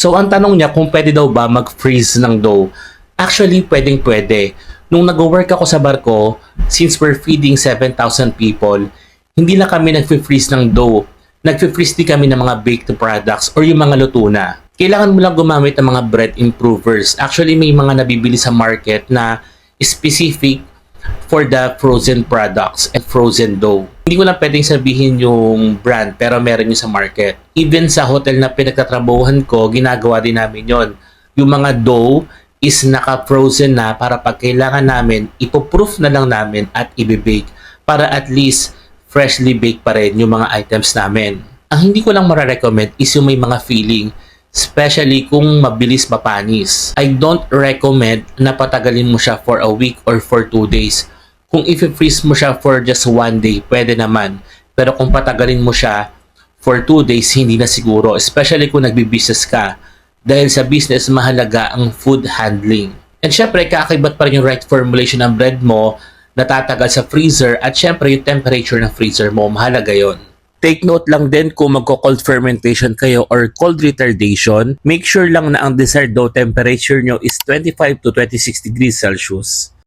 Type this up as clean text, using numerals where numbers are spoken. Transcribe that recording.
So ang tanong niya kung pwede daw ba mag-freeze ng dough. Actually, pwedeng-pwede. Nung nag-work ako sa barko, since we're feeding 7,000 people, hindi lang kami nag-freeze ng dough. Nag-freeze din kami ng mga baked products or yung mga luto na. Kailangan mo lang gumamit ng mga bread improvers. Actually, may mga nabibili sa market na specific for the frozen products and frozen dough. Hindi ko lang pwedeng sabihin yung brand pero meron yun sa market. Even sa hotel na pinagtatrabahuhan ko, ginagawa din namin yon. Yung mga dough is naka-frozen na para pag kailangan namin, ipoproof na lang namin at ibibake para at least freshly baked pa rin yung mga items namin. Ang hindi ko lang mararecommend is yung may mga feeling, especially kung mabilis mapanis. I don't recommend na patagalin mo siya for a week or for 2 days. Kung i-freeze mo siya for just 1 day, pwede naman. Pero kung patagalin mo siya for 2 days, hindi na siguro. Especially kung nagbi-business ka. Dahil sa business, mahalaga ang food handling. And syempre, kakakibat pa rin yung right formulation ng bread mo, natatagal sa freezer, at syempre yung temperature ng freezer mo, mahalaga yon. Take note lang din kung magko-cold fermentation kayo or cold retardation, make sure lang na ang desired dough temperature nyo is 25 to 26 degrees Celsius.